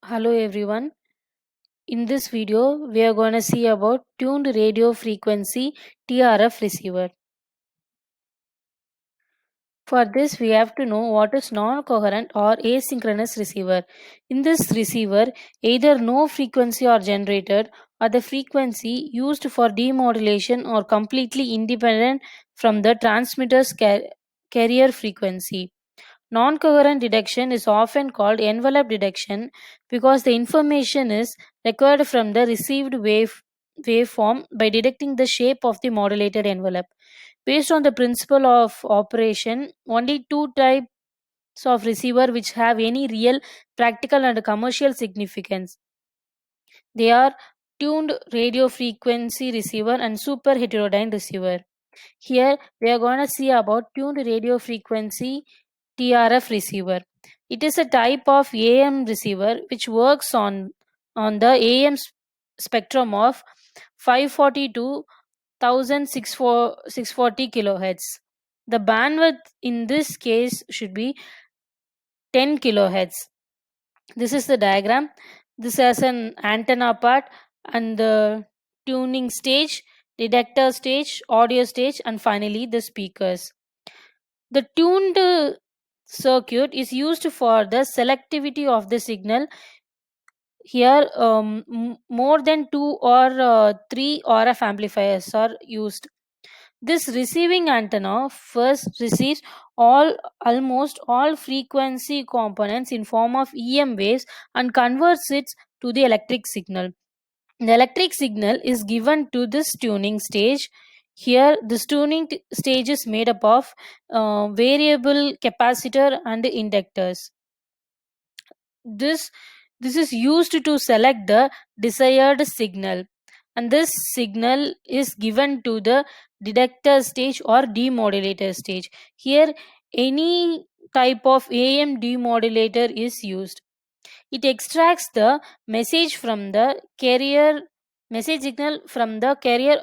Hello everyone. In this video, we are going to see about tuned radio frequency TRF receiver. For this, we have to know what is non-coherent or asynchronous receiver. In this receiver, either no frequency are generated or the frequency used for demodulation or completely independent from the transmitter's carrier frequency. Non-coherent detection is often called envelope detection because the information is required from the received waveform by detecting the shape of the modulated envelope. Based on the principle of operation, only two types of receiver which have any real practical and commercial significance. They are tuned radio frequency receiver and super heterodyne receiver. Here we are going to see about tuned radio frequency TRF receiver. It is a type of AM receiver which works on the AM spectrum of 540 to 1640 kilohertz. The bandwidth in this case should be 10 kilohertz. This is the diagram. This has an antenna part and the tuning stage, detector stage, audio stage, and finally the speakers. The tuned circuit is used for the selectivity of the signal. Here, more than two or three RF amplifiers are used. This receiving antenna first receives almost all frequency components in form of EM waves and converts it to the electric signal. The electric signal is given to this tuning stage. Here, this stage is made up of variable capacitor and inductors. This this is used to select the desired signal, and this signal is given to the detector stage or demodulator stage. Here, any type of AM demodulator is used. It extracts the message signal from the carrier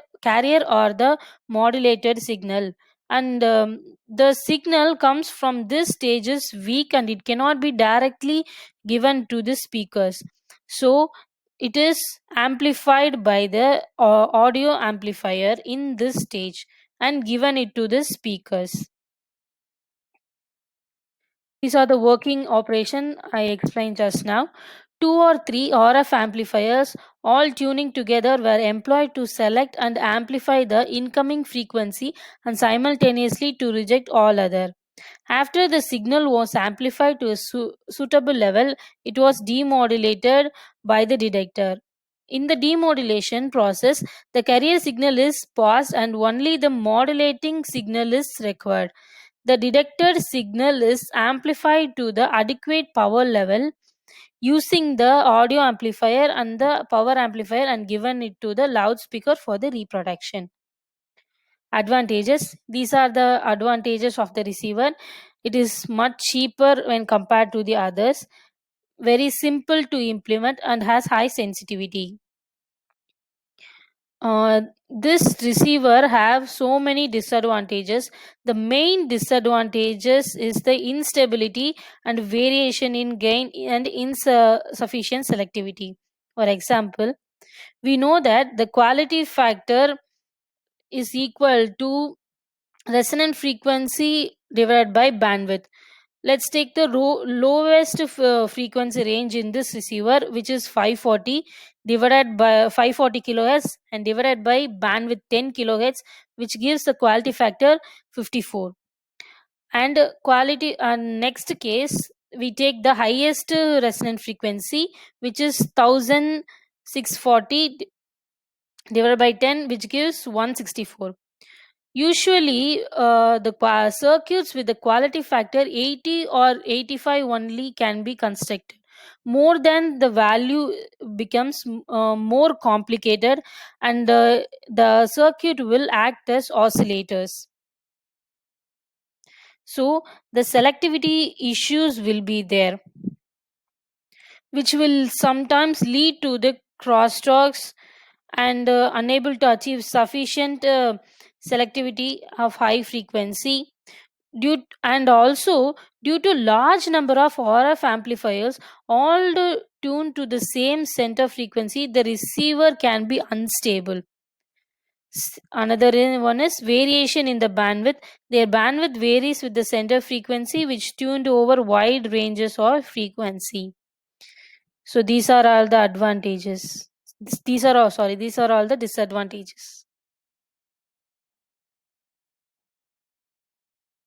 or the modulated signal, and the signal comes from this stage is weak and it cannot be directly given to the speakers. So it is amplified by the audio amplifier in this stage and given it to the speakers. These are the working operation I explained just now. Two or three RF amplifiers, all tuning together, were employed to select and amplify the incoming frequency and simultaneously to reject all other. After the signal was amplified to a suitable level, it was demodulated by the detector. In the demodulation process, the carrier signal is passed and only the modulating signal is required. The detected signal is amplified to the adequate power level using the audio amplifier and the power amplifier and given it to the loudspeaker for the reproduction. Advantages: these are the advantages of the receiver. It is much cheaper when compared to the others, very simple to implement, and has high sensitivity. This receiver have so many disadvantages. The main disadvantages is the instability and variation in gain and insufficient selectivity. For example, we know that the quality factor is equal to resonant frequency divided by bandwidth. Let's take the lowest frequency range in this receiver, which is 540 divided by 540 kilohertz and divided by bandwidth 10 kilohertz, which gives the quality factor 54. And quality next case, we take the highest resonant frequency, which is 1640 divided by 10, which gives 164. Usually, the circuits with the quality factor 80 or 85 only can be constructed. More than the value becomes more complicated, and the circuit will act as oscillators. So, the selectivity issues will be there, which will sometimes lead to the crosstalks and unable to achieve sufficient selectivity of high frequency. And also due to large number of RF amplifiers all tuned to the same center frequency, the receiver can be unstable. Another one is variation in the bandwidth. Their bandwidth varies with the center frequency, which tuned over wide ranges of frequency. So these are all the advantages. These are all the disadvantages.